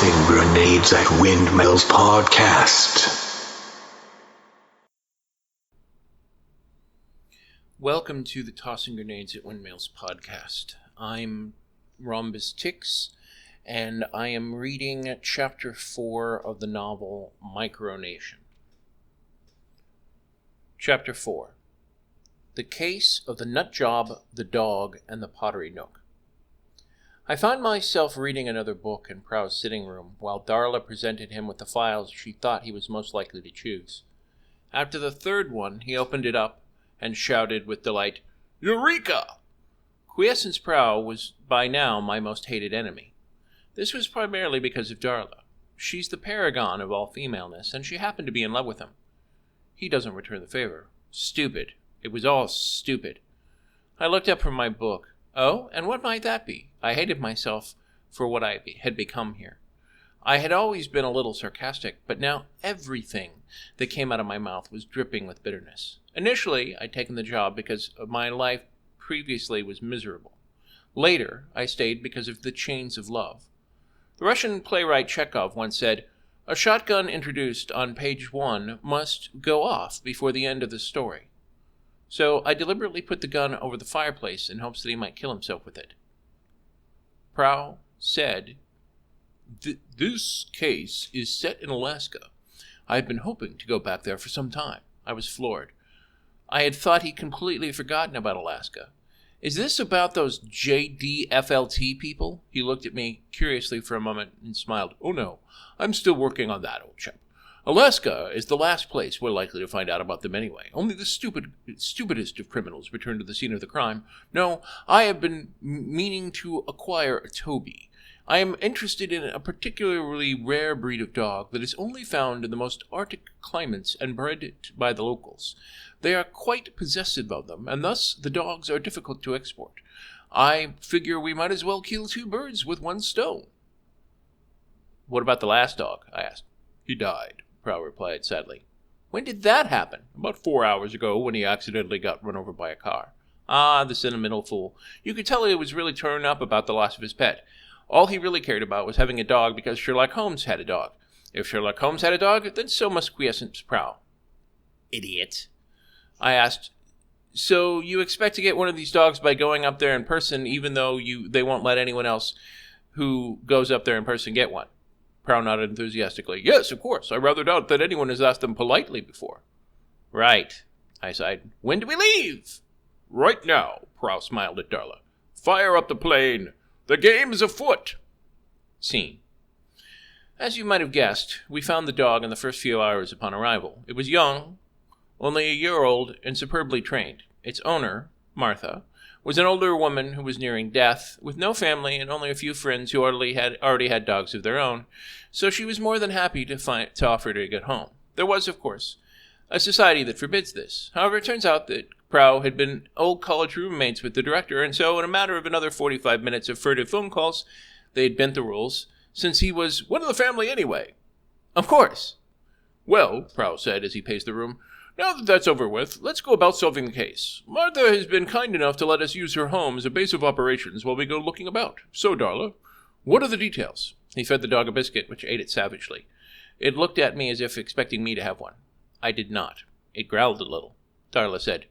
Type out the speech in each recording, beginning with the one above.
Tossing Grenades at Windmills podcast. Welcome to the Tossing Grenades at Windmills podcast. I'm Rhombus Tix, and I am reading Chapter 4 of the novel Micronation. Chapter 4. The Case of the Nutjob, the Dog, and the Pottery Nook. I found myself reading another book in Prow's sitting room, while Darla presented him with the files she thought he was most likely to choose. After the third one, he opened it up and shouted with delight, "Eureka!" Quiessence Prow was by now my most hated enemy. This was primarily because of Darla. She's the paragon of all femaleness, and she happened to be in love with him. He doesn't return the favor. Stupid. It was all stupid. I looked up from my book. Oh, and what might that be? I hated myself for what I had become here. I had always been a little sarcastic, but now everything that came out of my mouth was dripping with bitterness. Initially, I'd taken the job because my life previously was miserable. Later, I stayed because of the chains of love. The Russian playwright Chekhov once said, "A shotgun introduced on page 1 must go off before the end of the story." So I deliberately put the gun over the fireplace in hopes that he might kill himself with it. Prow said, "This case is set in Alaska. I've been hoping to go back there for some time." I was floored. I had thought he'd completely forgotten about Alaska. "Is this about those JDFLT people?" He looked at me curiously for a moment and smiled. "Oh no, I'm still working on that, old chap. Alaska is the last place we're likely to find out about them anyway. Only the stupidest of criminals return to the scene of the crime. No, I have been meaning to acquire a Toby. I am interested in a particularly rare breed of dog that is only found in the most Arctic climates and bred by the locals. They are quite possessive of them, and thus the dogs are difficult to export. I figure we might as well kill 2 birds with 1 stone." "What about the last dog?" I asked. "He died," Prow replied sadly. "When did that happen?" "About 4 hours ago, when he accidentally got run over by a car." Ah, the sentimental fool. You could tell he was really torn up about the loss of his pet. All he really cared about was having a dog because Sherlock Holmes had a dog. If Sherlock Holmes had a dog, then so must Quiessence Prow. Idiot. I asked, "So you expect to get one of these dogs by going up there in person, even though they won't let anyone else who goes up there in person get one?" Prow nodded enthusiastically. "Yes, of course. I rather doubt that anyone has asked them politely before." "Right," I sighed. "When do we leave?" "Right now," Prow smiled at Darla. "Fire up the plane. The game's afoot." Scene. As you might have guessed, we found the dog in the first few hours upon arrival. It was young, only a year old, and superbly trained. Its owner, Martha, was an older woman who was nearing death, with no family and only a few friends who already had dogs of their own, so she was more than happy to offer to get home. There was, of course, a society that forbids this. However, it turns out that Prow had been old college roommates with the director, and so in a matter of another 45 minutes of furtive phone calls, they had bent the rules, since he was one of the family anyway. "Of course." "Well," Prow said as he paced the room, "now that that's over with, let's go about solving the case. Martha has been kind enough to let us use her home as a base of operations while we go looking about. So, Darla, what are the details?" He fed the dog a biscuit, which ate it savagely. It looked at me as if expecting me to have one. I did not. It growled a little. Darla said,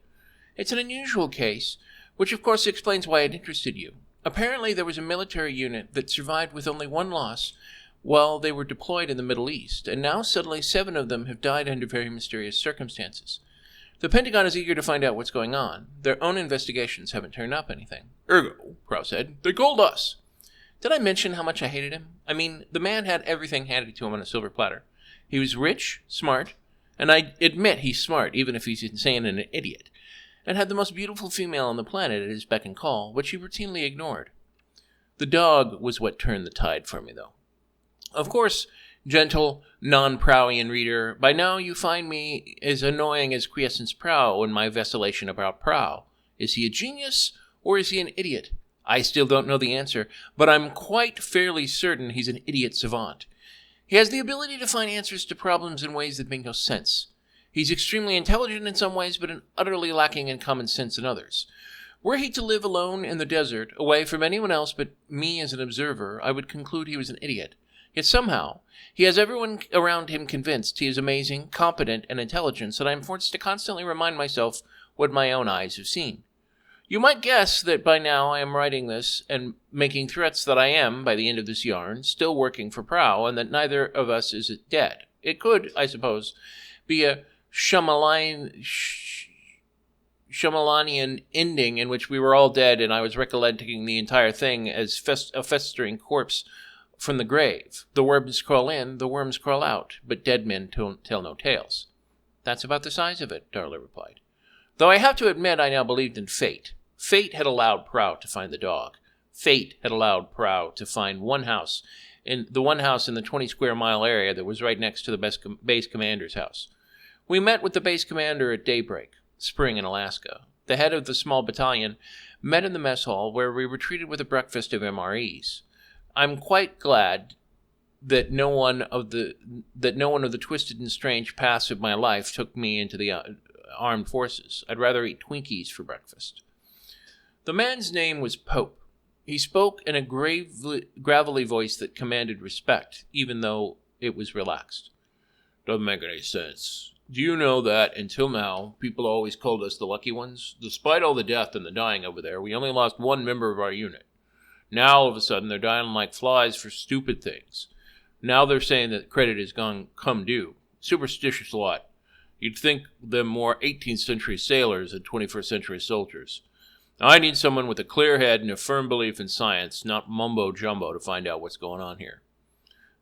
"It's an unusual case, which of course explains why it interested you. Apparently there was a military unit that survived with only 1 loss while they were deployed in the Middle East, and now suddenly 7 of them have died under very mysterious circumstances. The Pentagon is eager to find out what's going on. Their own investigations haven't turned up anything." "Ergo," Prow said, "they called us." Did I mention how much I hated him? I mean, the man had everything handed to him on a silver platter. He was rich, smart, and I admit he's smart, even if he's insane and an idiot, and had the most beautiful female on the planet at his beck and call, which he routinely ignored. The dog was what turned the tide for me, though. Of course, gentle, non-Prowian reader, by now you find me as annoying as Quiessence Prow in my vacillation about Prow. Is he a genius, or is he an idiot? I still don't know the answer, but I'm quite fairly certain he's an idiot savant. He has the ability to find answers to problems in ways that make no sense. He's extremely intelligent in some ways, but utterly lacking in common sense in others. Were he to live alone in the desert, away from anyone else but me as an observer, I would conclude he was an idiot. Yet somehow, he has everyone around him convinced he is amazing, competent, and intelligent, so that I'm forced to constantly remind myself what my own eyes have seen. You might guess that by now I am writing this and making threats that I am, by the end of this yarn, still working for Prow, and that neither of us is dead. It could, I suppose, be a Shyamalanian ending in which we were all dead and I was recollecting the entire thing as a festering corpse from the grave. The worms crawl in, the worms crawl out, but dead men tell no tales. That's about the size of it, Darla replied. Though I have to admit I now believed in fate. Fate had allowed Prow to find the dog. Fate had allowed Prow to find one house in the 20-square-mile area that was right next to the base commander's house. We met with the base commander at daybreak, spring in Alaska. The head of the small battalion met in the mess hall where we were treated with a breakfast of MREs. I'm quite glad that no one of the twisted and strange paths of my life took me into the armed forces. I'd rather eat Twinkies for breakfast. The man's name was Pope. He spoke in a gravelly voice that commanded respect, even though it was relaxed. Doesn't make any sense. Do you know that, until now, people always called us the lucky ones? Despite all the death and the dying over there, we only lost one member of our unit. Now, all of a sudden, they're dying like flies for stupid things. Now they're saying that credit is come due. Superstitious lot. You'd think them more 18th century sailors than 21st century soldiers. I need someone with a clear head and a firm belief in science, not mumbo-jumbo, to find out what's going on here.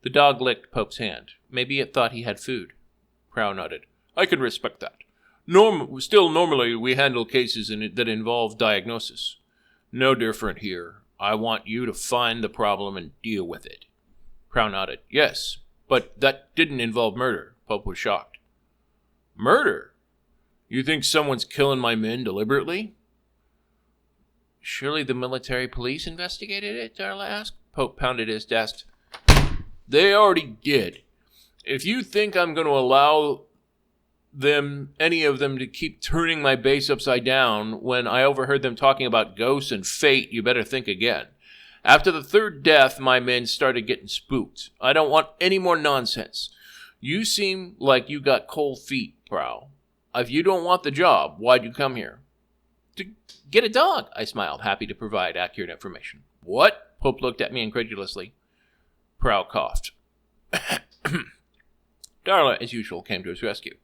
The dog licked Pope's hand. Maybe it thought he had food. Prow nodded. I can respect that. Normally we handle cases that involve diagnosis. No different here. I want you to find the problem and deal with it. Prow nodded. Yes, but that didn't involve murder. Pope was shocked. Murder? You think someone's killing my men deliberately? Surely the military police investigated it, Darla asked. Pope pounded his desk. They already did. If you think I'm going to allow any of them to keep turning my base upside down when I overheard them talking about ghosts and fate, you better think again. After the third death, my men started getting spooked. I don't want any more nonsense. You seem like you got cold feet, Prow. If you don't want the job, why'd you come here? To get a dog, I smiled, happy to provide accurate information. What? Pope looked at me incredulously. Prow coughed. Darla, as usual, came to his rescue.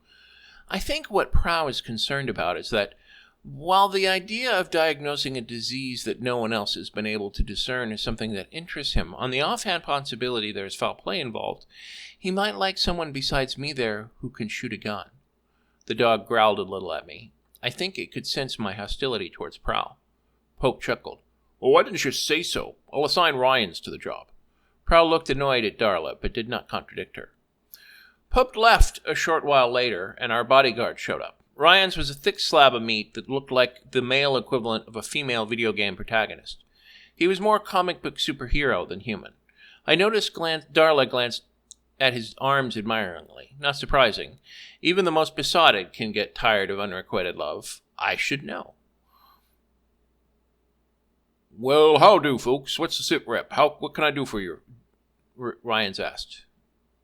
I think what Prow is concerned about is that, while the idea of diagnosing a disease that no one else has been able to discern is something that interests him, on the offhand possibility there is foul play involved, he might like someone besides me there who can shoot a gun. The dog growled a little at me. I think it could sense my hostility towards Prow. Pope chuckled. Well, why didn't you say so? I'll assign Ryans to the job. Prow looked annoyed at Darla, but did not contradict her. Pope left a short while later, and our bodyguard showed up. Ryan's was a thick slab of meat that looked like the male equivalent of a female video game protagonist. He was more comic book superhero than human. I noticed Darla glanced at his arms admiringly. Not surprising. Even the most besotted can get tired of unrequited love. I should know. Well, how do, folks? What's the sit rep? What can I do for you? Ryans asked.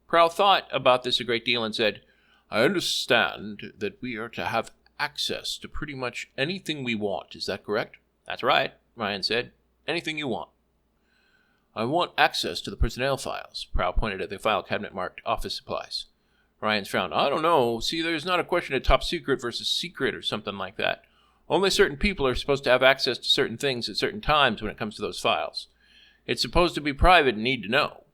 Prow thought about this a great deal and said, I understand that we are to have access to pretty much anything we want. Is that correct? That's right, Ryan said. Anything you want. I want access to the personnel files. Prow pointed at the file cabinet marked office supplies. Ryan's frowned. I don't know. See, there's not a question of top secret versus secret or something like that. Only certain people are supposed to have access to certain things at certain times when it comes to those files. It's supposed to be private and need to know.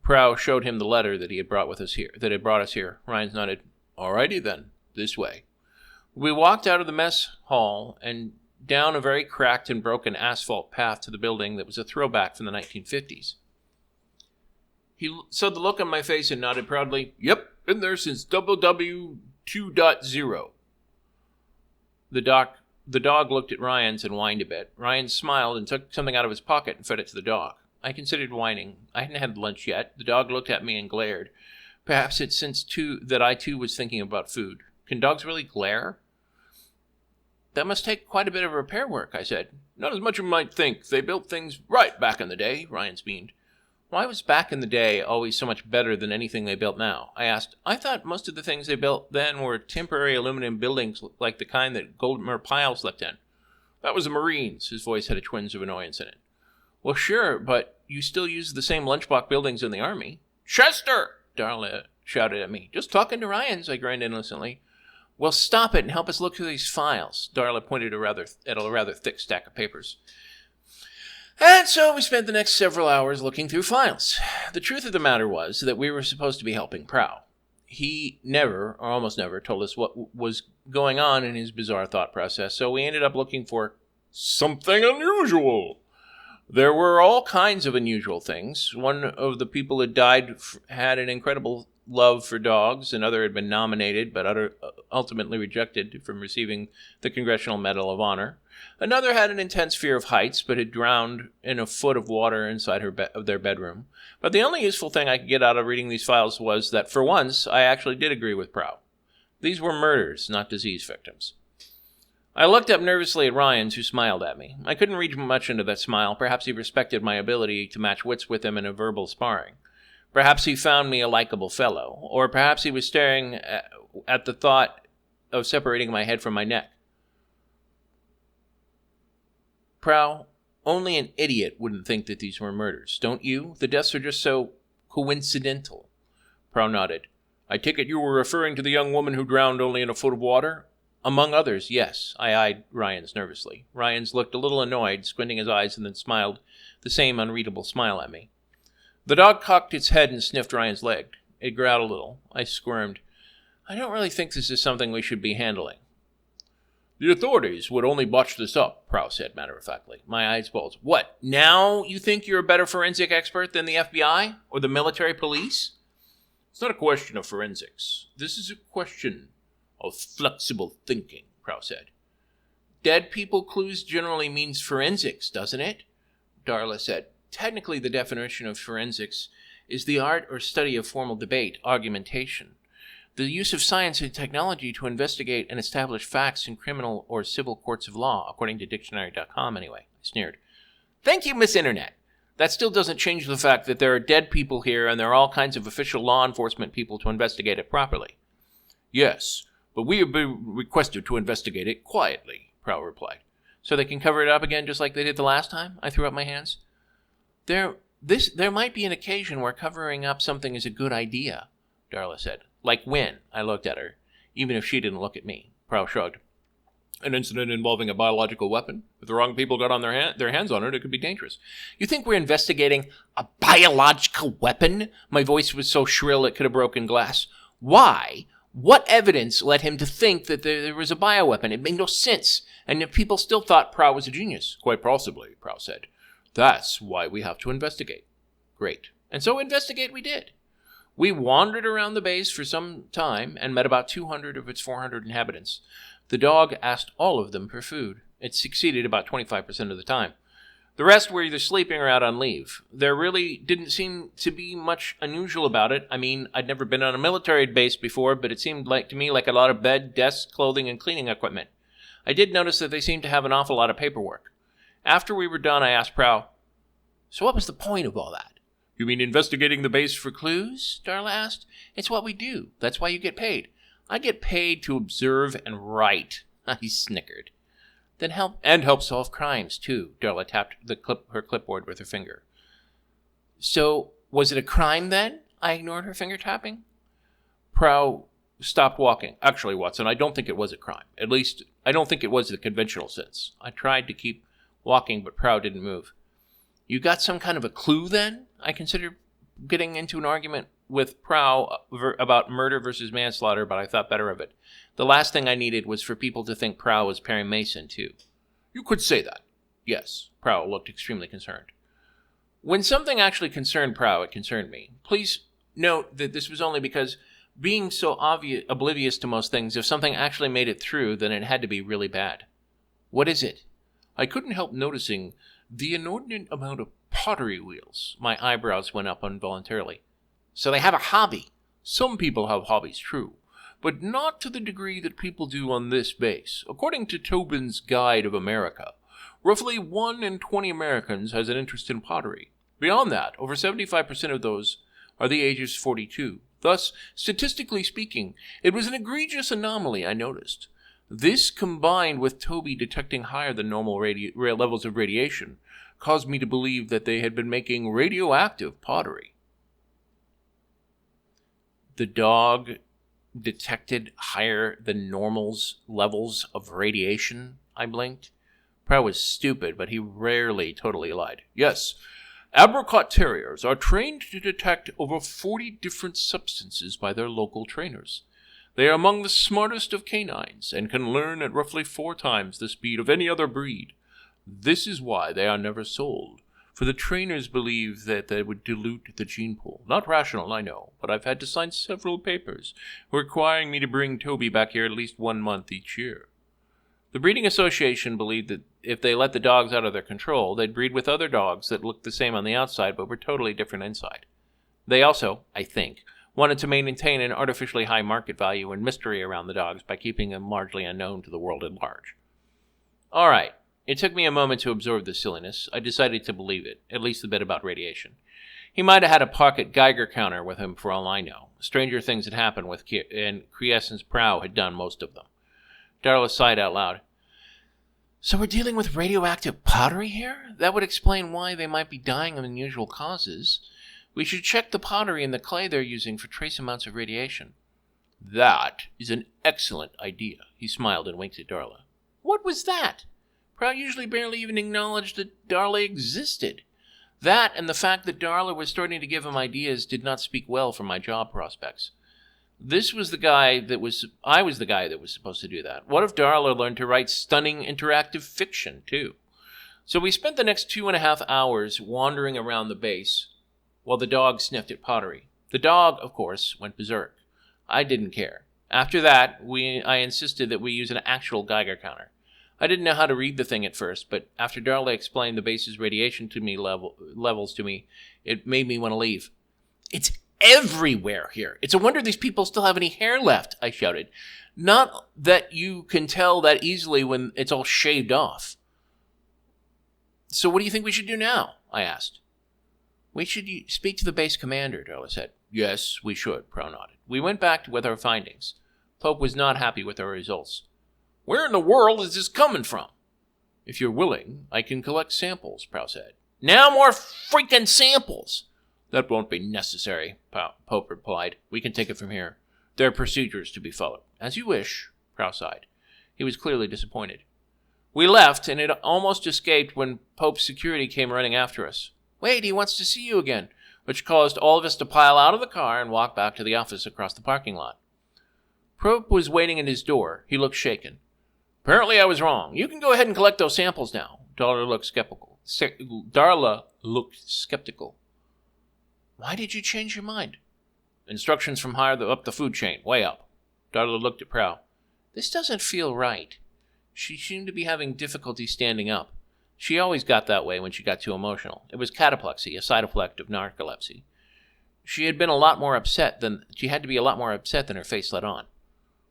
Prow showed him the letter that had brought us here. Ryan's nodded. Alrighty then, this way. We walked out of the mess hall and down a very cracked and broken asphalt path to the building that was a throwback from the 1950s. He saw the look on my face and nodded proudly. Yep, been there since WW 2.0. The dog looked at Ryan's and whined a bit. Ryan smiled and took something out of his pocket and fed it to the dog. I considered whining. I hadn't had lunch yet. The dog looked at me and glared. Perhaps it sensed, that I, too, was thinking about food. Can dogs really glare? That must take quite a bit of repair work, I said. Not as much as you might think. They built things right back in the day, Ryan beamed. Why was back in the day always so much better than anything they built now? I asked. I thought most of the things they built then were temporary aluminum buildings like the kind that Goldamer Pyle slept in. That was the Marines. His voice had a twinge of annoyance in it. Well, sure, but you still use the same lunchbox buildings in the Army. Chester! Darla shouted at me. Just talking to Ryans, I grinned innocently. Well, stop it and help us look through these files. Darla pointed at a rather thick stack of papers. And so we spent the next several hours looking through files. The truth of the matter was that we were supposed to be helping Prow. He never, or almost never, told us what was going on in his bizarre thought process, so we ended up looking for something unusual. There were all kinds of unusual things. One of the people who died had an incredible love for dogs. Another had been nominated but ultimately rejected from receiving the Congressional Medal of Honor. Another had an intense fear of heights but had drowned in a foot of water inside of their bedroom. But the only useful thing I could get out of reading these files was that for once I actually did agree with Prow. These were murders, not disease victims. I looked up nervously at Ryans, who smiled at me. I couldn't read much into that smile. Perhaps he respected my ability to match wits with him in a verbal sparring. Perhaps he found me a likable fellow. Or perhaps he was staring at the thought of separating my head from my neck. Prow, only an idiot wouldn't think that these were murders, don't you? The deaths are just so coincidental. Prow nodded. I take it you were referring to the young woman who drowned only in a foot of water? Among others, yes. I eyed Ryans nervously. Ryans looked a little annoyed, squinting his eyes, and then smiled the same unreadable smile at me. The dog cocked its head and sniffed Ryan's leg. It growled a little. I squirmed. I don't really think this is something we should be handling. The authorities would only botch this up, Prow said matter-of-factly. My eyes bulged. What, now you think you're a better forensic expert than the FBI? Or the military police? It's not a question of forensics. This is a question of flexible thinking, Prow said. Dead people clues generally means forensics, doesn't it? Darla said. Technically, the definition of forensics is the art or study of formal debate, argumentation. The use of science and technology to investigate and establish facts in criminal or civil courts of law, according to dictionary.com anyway. I sneered. Thank you, Miss Internet. That still doesn't change the fact that there are dead people here and there are all kinds of official law enforcement people to investigate it properly. Yes, but we have been requested to investigate it quietly, Prow replied. So they can cover it up again just like they did the last time? I threw up my hands. There might be an occasion where covering up something is a good idea, Darla said. Like when? I looked at her, even if she didn't look at me. Prow shrugged. An incident involving a biological weapon. If the wrong people got on their hands on it, it could be dangerous. You think we're investigating a biological weapon? My voice was so shrill it could have broken glass. Why? What evidence led him to think that there was a bioweapon? It made no sense. And if people still thought Prow was a genius. Quite possibly, Prow said. That's why we have to investigate. Great. And so investigate we did. We wandered around the base for some time and met about 200 of its 400 inhabitants. The dog asked all of them for food. It succeeded about 25% of the time. The rest were either sleeping or out on leave. There really didn't seem to be much unusual about it. I mean, I'd never been on a military base before, but it seemed to me like a lot of bed, desks, clothing, and cleaning equipment. I did notice that they seemed to have an awful lot of paperwork. After we were done, I asked Prow, so what was the point of all that? You mean investigating the base for clues? Darla asked. It's what we do. That's why you get paid. I get paid to observe and write. He snickered. Then help solve crimes, too. Darla tapped her clipboard with her finger. So, was it a crime then? I ignored her finger tapping. Prow stopped walking. Actually, Watson, I don't think it was a crime. At least, I don't think it was the conventional sense. I tried to keep walking, but Prow didn't move. You got some kind of a clue then? I considered getting into an argument with Prow about murder versus manslaughter, but I thought better of it. The last thing I needed was for people to think Prow was Perry Mason, too. You could say that. Yes. Prow looked extremely concerned. When something actually concerned Prow, it concerned me. Please note that this was only because being so oblivious to most things, if something actually made it through, then it had to be really bad. What is it? I couldn't help noticing the inordinate amount of pottery wheels. My eyebrows went up involuntarily. So they have a hobby. Some people have hobbies, true, but not to the degree that people do on this base. According to Tobin's Guide of America, roughly 1 in 20 Americans has an interest in pottery. Beyond that, over 75% of those are the ages 42. Thus, statistically speaking, it was an egregious anomaly I noticed. This, combined with Toby detecting higher than normal levels of radiation, caused me to believe that they had been making radioactive pottery. The dog detected higher than normal's levels of radiation, I blinked. Prow was stupid, but he rarely totally lied. Yes, Apricot Terriers are trained to detect over 40 different substances by their local trainers. They are among the smartest of canines and can learn at roughly 4 times the speed of any other breed. This is why they are never sold, for the trainers believe that they would dilute the gene pool. Not rational, I know, but I've had to sign several papers requiring me to bring Toby back here at least 1 month each year. The breeding association believed that if they let the dogs out of their control, they'd breed with other dogs that looked the same on the outside but were totally different inside. They also, I think, wanted to maintain an artificially high market value and mystery around the dogs by keeping them largely unknown to the world at large. All right. It took me a moment to absorb the silliness. I decided to believe it, at least the bit about radiation. He might have had a pocket Geiger counter with him for all I know. Stranger things had happened with and Quiescence's Prow had done most of them. Darla sighed out loud. So we're dealing with radioactive pottery here? That would explain why they might be dying of unusual causes. We should check the pottery and the clay they're using for trace amounts of radiation. That is an excellent idea. He smiled and winked at Darla. What was that? Prow usually barely even acknowledged that Darla existed. That and the fact that Darla was starting to give him ideas did not speak well for my job prospects. I was the guy that was supposed to do that. What if Darla learned to write stunning interactive fiction, too? So we spent the next 2.5 hours wandering around the base while the dog sniffed at pottery. The dog, of course, went berserk. I didn't care. After that, I insisted that we use an actual Geiger counter. I didn't know how to read the thing at first, but after Darla explained the base's radiation to me levels to me, it made me want to leave. It's everywhere here. It's a wonder these people still have any hair left, I shouted. Not that you can tell that easily when it's all shaved off. So what do you think we should do now? I asked. We should speak to the base commander, Darla said. Yes, we should, Prow nodded. We went back with our findings. Pope was not happy with our results. Where in the world is this coming from? If you're willing, I can collect samples, Prow said. Now more freaking samples! That won't be necessary, Pope replied. We can take it from here. There are procedures to be followed. As you wish, Prow sighed. He was clearly disappointed. We left, and it almost escaped when Pope's security came running after us. Wait, he wants to see you again, which caused all of us to pile out of the car and walk back to the office across the parking lot. Pope was waiting at his door. He looked shaken. Apparently I was wrong. You can go ahead and collect those samples now. Darla looked skeptical. Why did you change your mind? Instructions from higher up the food chain, way up. Darla looked at Prow. This doesn't feel right. She seemed to be having difficulty standing up. She always got that way when she got too emotional. It was cataplexy, a side effect of narcolepsy. She had to be a lot more upset than her face let on.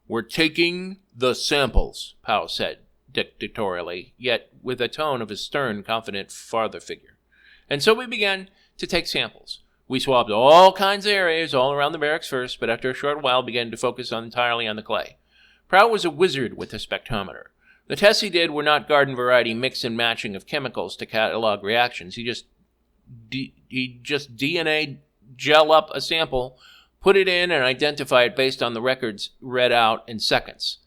We're taking the samples, Pow said dictatorially, yet with a tone of a stern, confident father figure. And so we began to take samples. We swabbed all kinds of areas all around the barracks first, but after a short while began to focus entirely on the clay. Prow was a wizard with a spectrometer. The tests he did were not garden variety mix and matching of chemicals to catalog reactions. He just DNA gel up a sample, put it in, and identify it based on the records read out in seconds.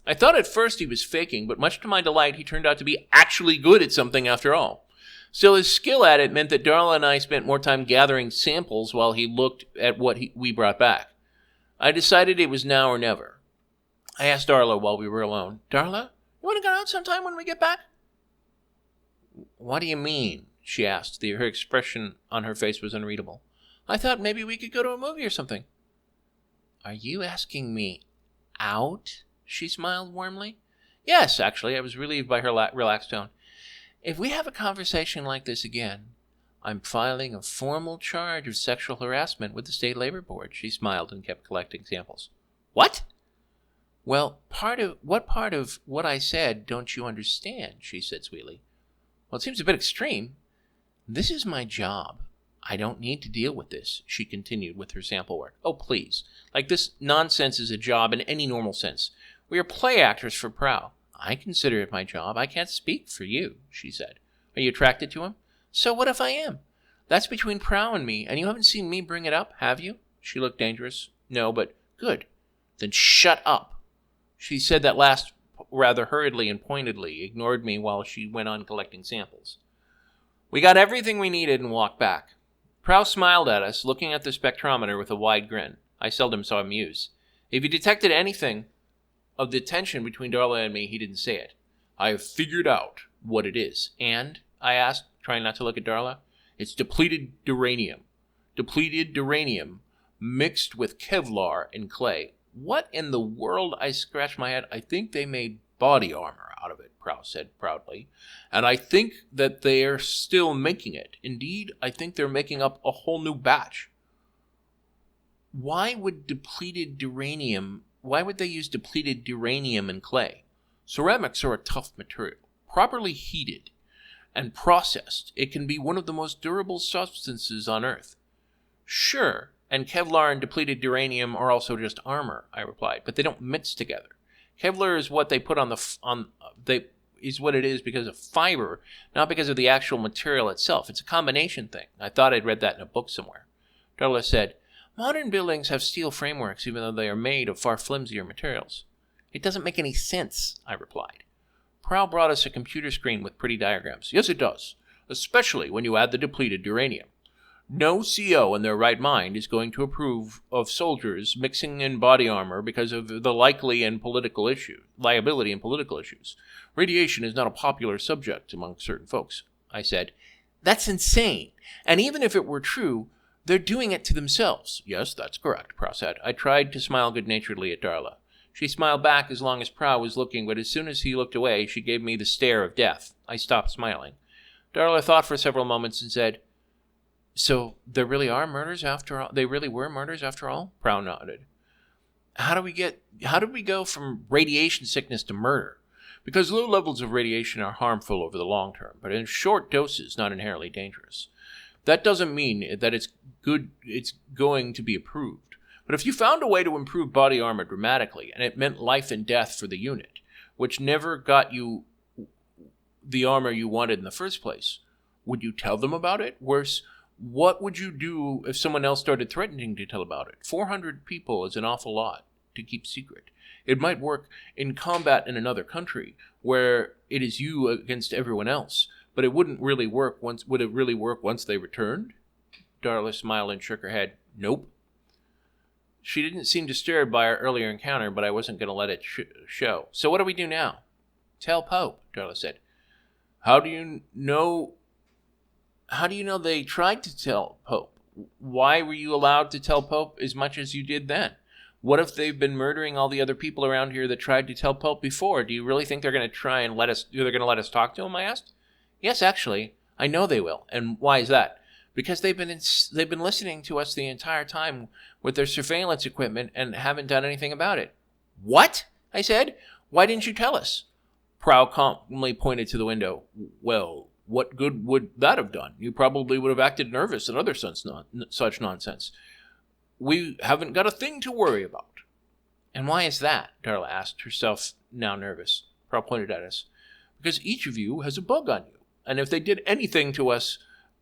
I thought at first he was faking, but much to my delight, he turned out to be actually good at something after all. Still, his skill at it meant that Darla and I spent more time gathering samples while he looked at what we brought back. I decided it was now or never. I asked Darla while we were alone, Darla, you want to go out sometime when we get back? What do you mean? She asked. Her expression on her face was unreadable. I thought maybe we could go to a movie or something. Are you asking me out? She smiled warmly. Yes, actually, I was relieved by her relaxed tone. If we have a conversation like this again, I'm filing a formal charge of sexual harassment with the State Labor Board. She smiled and kept collecting samples. What? Well, what part of what I said don't you understand? She said sweetly. Well, it seems a bit extreme. This is my job. I don't need to deal with this, she continued with her sample work. Oh, please. Like this nonsense is a job in any normal sense. We are play actors for Prow. I consider it my job. I can't speak for you, she said. Are you attracted to him? So what if I am? That's between Prow and me, and you haven't seen me bring it up, have you? She looked dangerous. No, but good. Then shut up. She said that last rather hurriedly and pointedly, ignored me while she went on collecting samples. We got everything we needed and walked back. Prow smiled at us, looking at the spectrometer with a wide grin. I seldom saw him use. If he detected anything of the tension between Darla and me, he didn't say it. I have figured out what it is. And, I asked, trying not to look at Darla, it's depleted duranium. Depleted duranium mixed with Kevlar and clay. What in the world? I scratched my head. I think they made body armor out of it, Prow said proudly. And I think that they are still making it. Indeed, I think they're making up a whole new batch. Why would they use depleted uranium and clay? Ceramics are a tough material. Properly heated and processed, it can be one of the most durable substances on Earth. Sure, and Kevlar and depleted uranium are also just armor, I replied, but they don't mix together. Kevlar is what they put is what it is because of fiber, not because of the actual material itself. It's a combination thing. I thought I'd read that in a book somewhere. Darla said, modern buildings have steel frameworks even though they are made of far flimsier materials. It doesn't make any sense, I replied. Prowl brought us a computer screen with pretty diagrams. Yes, it does, especially when you add the depleted uranium. No CO in their right mind is going to approve of soldiers mixing in body armor because of the liability and political issues. Radiation is not a popular subject among certain folks. I said, that's insane. And even if it were true, they're doing it to themselves. Yes, that's correct, Prow said. I tried to smile good-naturedly at Darla. She smiled back as long as Prow was looking, but as soon as he looked away, she gave me the stare of death. I stopped smiling. Darla thought for several moments and said, so there really are murders after all? They really were murders after all? Prow nodded. How did we go from radiation sickness to murder? Because low levels of radiation are harmful over the long term, but in short doses, not inherently dangerous. That doesn't mean that it's going to be approved. But if you found a way to improve body armor dramatically, and it meant life and death for the unit, which never got you the armor you wanted in the first place, would you tell them about it? Worse, what would you do if someone else started threatening to tell about it? 400 people is an awful lot to keep secret. It might work in combat in another country where it is you against everyone else, but it wouldn't really work once. Would it really work once they returned? Darla smiled and shook her head. Nope. She didn't seem disturbed by our earlier encounter, but I wasn't going to let it show. So what do we do now? Tell Pope, Darla said. How do you know they tried to tell Pope? Why were you allowed to tell Pope as much as you did then? What if they've been murdering all the other people around here that tried to tell Pope before? Do you really think they're going to try and let us talk to him? I asked. Yes, actually, I know they will. And why is that? Because they've been listening to us the entire time with their surveillance equipment and haven't done anything about it. What? I said. Why didn't you tell us? Prow calmly pointed to the window. Well, what good would that have done? You probably would have acted nervous and other such nonsense. We haven't got a thing to worry about. And why is that? Darla asked, herself now nervous. Prow pointed at us. Because each of you has a bug on you. And if they did anything to us,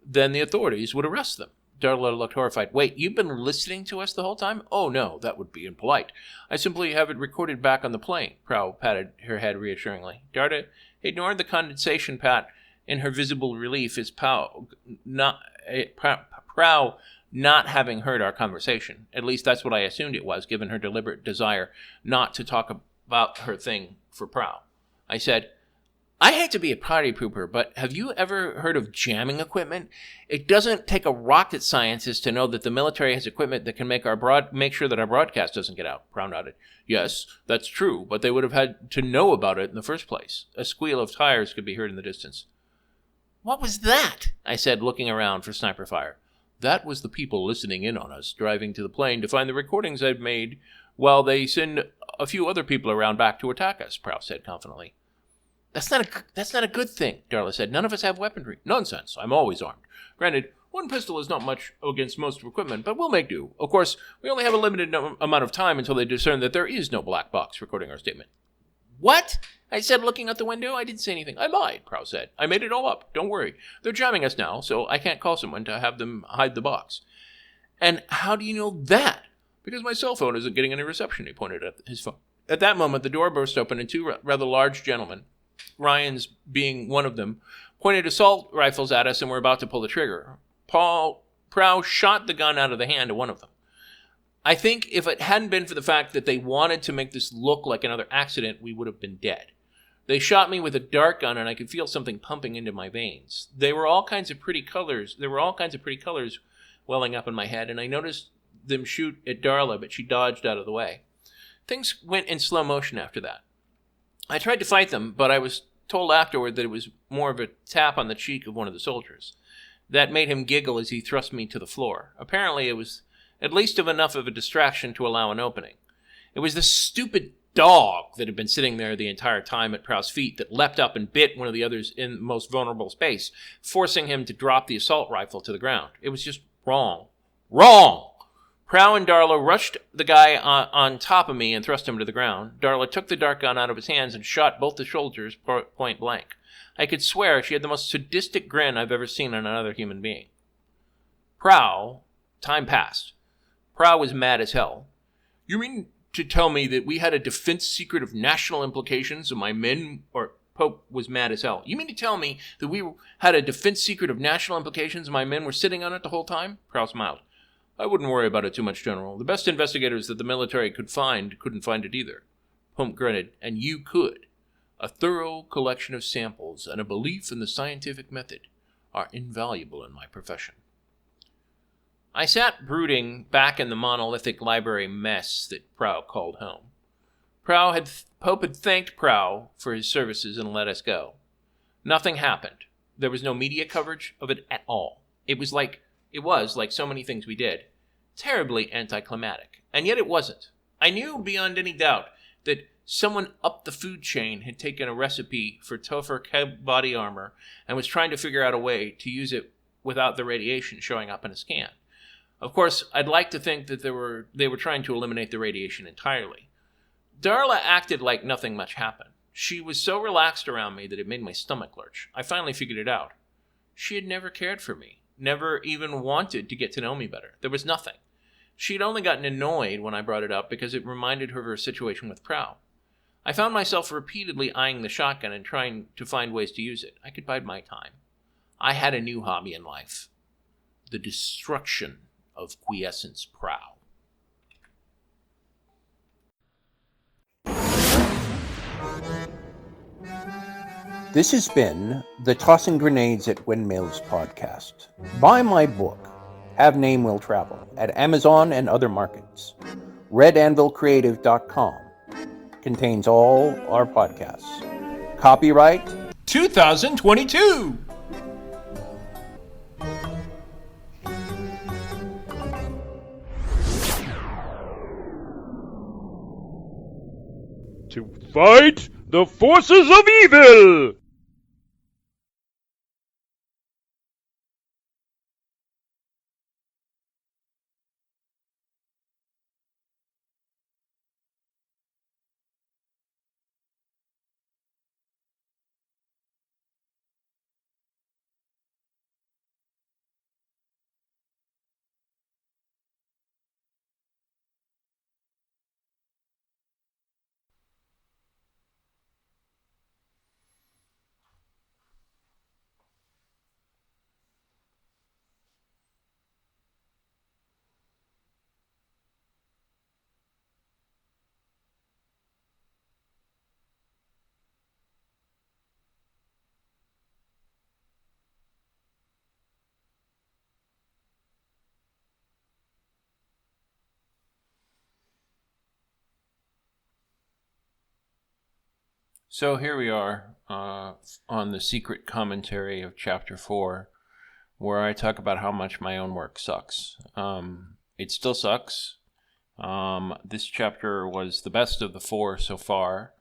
then the authorities would arrest them. Darla looked horrified. Wait, you've been listening to us the whole time? Oh, no, that would be impolite. I simply have it recorded back on the plane. Prow patted her head reassuringly. Darla ignored the condensation pat in her visible relief as Prow not having heard our conversation. At least that's what I assumed it was, given her deliberate desire not to talk about her thing for Prow. I said, I hate to be a party pooper, but have you ever heard of jamming equipment? It doesn't take a rocket scientist to know that the military has equipment that can make sure that our broadcast doesn't get out. Prow nodded. Yes, that's true, but they would have had to know about it in the first place. A squeal of tires could be heard in the distance. What was that? I said, looking around for sniper fire. That was the people listening in on us, driving to the plane to find the recordings I'd made while they send a few other people around back to attack us, Prow said confidently. That's not a good thing, Darla said. None of us have weaponry. Nonsense. I'm always armed. Granted, One pistol is not much against most equipment, but we'll make do. Of course, we only have a limited amount of time until they discern that there is no black box recording our statement. What? I said, looking out the window. I didn't say anything. I lied, Prow said. I made it all up. Don't worry. They're jamming us now, so I can't call someone to have them hide the box. And how do you know that? Because my cell phone isn't getting any reception, he pointed at his phone. At that moment, the door burst open and two rather large gentlemen, Ryan's being one of them, pointed assault rifles at us and were about to pull the trigger. Prow shot the gun out of the hand of one of them. I think if it hadn't been for the fact that they wanted to make this look like another accident, we would have been dead. They shot me with a dart gun, and I could feel something pumping into my veins. There were all kinds of pretty colors welling up in my head, and I noticed them shoot at Darla, but she dodged out of the way. Things went in slow motion after that. I tried to fight them, but I was told afterward that it was more of a tap on the cheek of one of the soldiers. That made him giggle as he thrust me to the floor. Apparently it was at least enough of a distraction to allow an opening. It was the stupid dog that had been sitting there the entire time at Prow's feet that leapt up and bit one of the others in the most vulnerable space, forcing him to drop the assault rifle to the ground. It was just wrong. Wrong! Prow and Darla rushed the guy on top of me and thrust him to the ground. Darla took the dart gun out of his hands and shot both the soldiers point blank. I could swear she had the most sadistic grin I've ever seen on another human being. Time passed. Prow was mad as hell. You mean to tell me that we had a defense secret of national implications and my men, or Pope was mad as hell. You mean to tell me that we had a defense secret of national implications and my men were sitting on it the whole time? Prow smiled. I wouldn't worry about it too much, General. The best investigators that the military couldn't find it either. Pump grunted. And you could. A thorough collection of samples and a belief in the scientific method are invaluable in my profession. I sat brooding back in the monolithic library mess that Prow called home. Pope had thanked Prow for his services and let us go. Nothing happened. There was no media coverage of it at all. It was like so many things we did, terribly anticlimactic. And yet it wasn't. I knew beyond any doubt that someone up the food chain had taken a recipe for tougher body armor and was trying to figure out a way to use it without the radiation showing up in a scan. Of course, I'd like to think that they were trying to eliminate the radiation entirely. Darla acted like nothing much happened. She was so relaxed around me that it made my stomach lurch. I finally figured it out. She had never cared for me. Never even wanted to get to know me better. There was nothing. She'd only gotten annoyed when I brought it up because it reminded her of her situation with Prow. I found myself repeatedly eyeing the shotgun and trying to find ways to use it. I could bide my time. I had a new hobby in life. The destruction of Quiessence Prow. This has been the Tossing Grenades at Windmills podcast. Buy my book, Have Name Will Travel, at Amazon and other markets. RedAnvilCreative.com contains all our podcasts. Copyright 2022! To fight the forces of evil! So here we are on the secret commentary of Chapter 4, where I talk about how much my own work sucks. It still sucks. This chapter was the best of the 4 so far.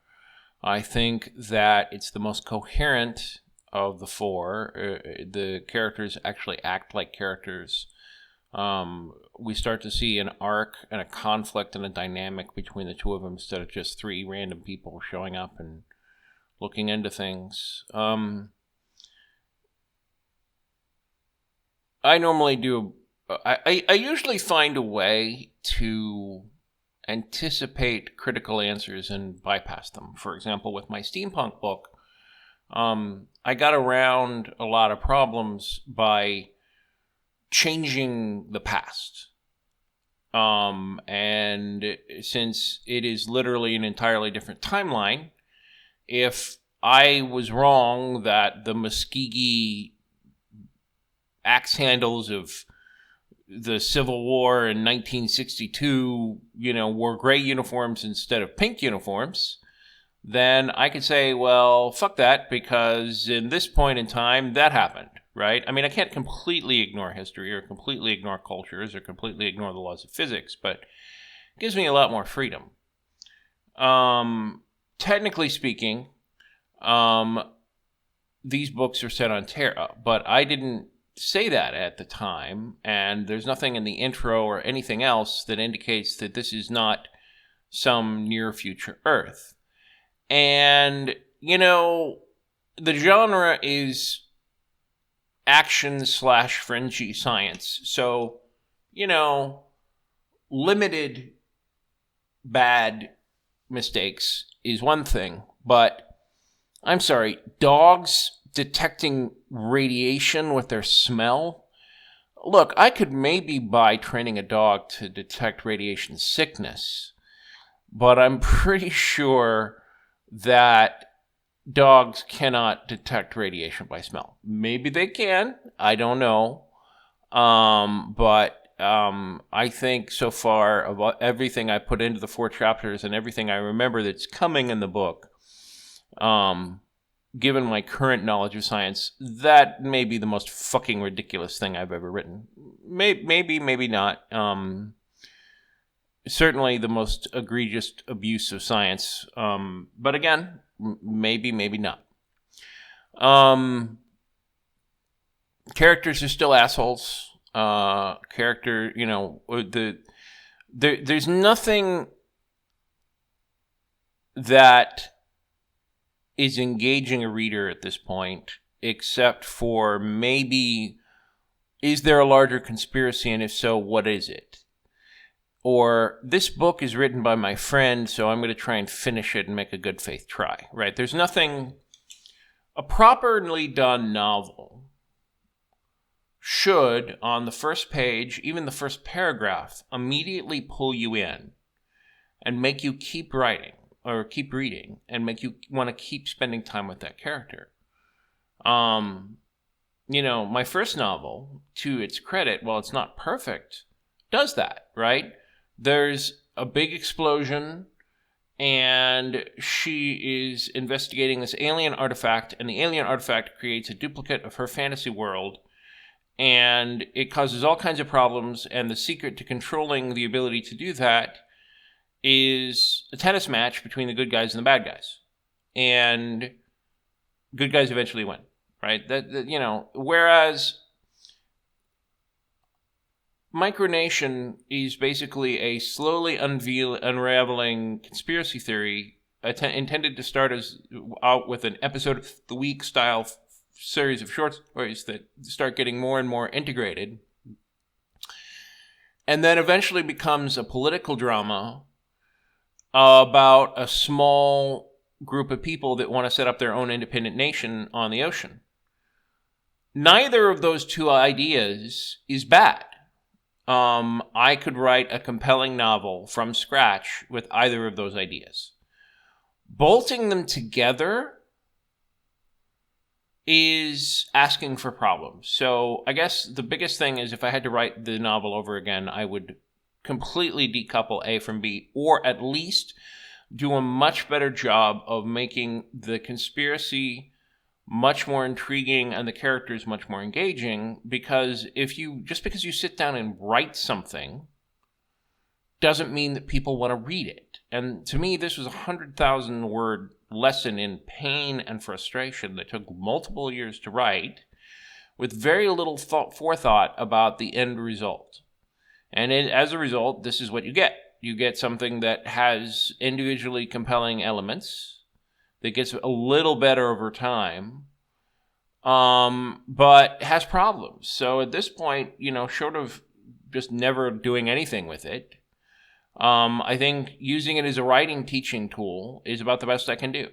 I think that it's the most coherent of the four. The characters actually act like characters. We start to see an arc and a conflict and a dynamic between the two of them instead of just three random people showing up and looking into things. I normally do. I usually find a way to anticipate critical answers and bypass them. For example, with my steampunk book, I got around a lot of problems by changing the past. And since it is literally an entirely different timeline, if I was wrong that the Muskegee axe handles of the Civil War in 1962, wore gray uniforms instead of pink uniforms, then I could say, well, fuck that, because in this point in time, that happened, right? I mean, I can't completely ignore history or completely ignore cultures or completely ignore the laws of physics, but it gives me a lot more freedom. Technically speaking, these books are set on Terra, but I didn't say that at the time, and there's nothing in the intro or anything else that indicates that this is not some near future Earth. And, the genre is action/fringy science. So, limited bad mistakes is one thing, but I'm sorry, dogs detecting radiation with their smell? Look, I could maybe buy training a dog to detect radiation sickness, but I'm pretty sure that dogs cannot detect radiation by smell. Maybe they can. I don't know. But I think so far of everything I put into the 4 chapters and everything I remember that's coming in the book, given my current knowledge of science, that may be the most fucking ridiculous thing I've ever written. Maybe not. Certainly the most egregious abuse of science. But again, maybe not. Characters are still assholes. There's nothing that is engaging a reader at this point, except for maybe, is there a larger conspiracy, and if so, what is it? Or, this book is written by my friend, so I'm going to try and finish it and make a good faith try, right? There's nothing. A properly done novel should, on the first page, even the first paragraph, immediately pull you in and make you keep writing or keep reading and make you want to keep spending time with that character. My first novel, to its credit, while it's not perfect, does that, right? There's a big explosion, and she is investigating this alien artifact, and the alien artifact creates a duplicate of her fantasy world, and it causes all kinds of problems, and the secret to controlling the ability to do that is a tennis match between the good guys and the bad guys. And good guys eventually win, right? Whereas Micronation is basically a slowly unraveling conspiracy theory intended to start out with an episode of the week style series of short stories that start getting more and more integrated, and then eventually becomes a political drama about a small group of people that want to set up their own independent nation on the ocean. Neither of those two ideas is bad. I could write a compelling novel from scratch with either of those ideas. Bolting them together is asking for problems. So I guess the biggest thing is if I had to write the novel over again, I would completely decouple A from B, or at least do a much better job of making the conspiracy much more intriguing and the characters much more engaging, because just because you sit down and write something doesn't mean that people want to read it. And to me, this was a 100,000 word lesson in pain and frustration that took multiple years to write, with very little forethought about the end result. And as a result, this is what you get. You get something that has individually compelling elements, that gets a little better over time, but has problems. So at this point, short of just never doing anything with it, I think using it as a writing teaching tool is about the best I can do.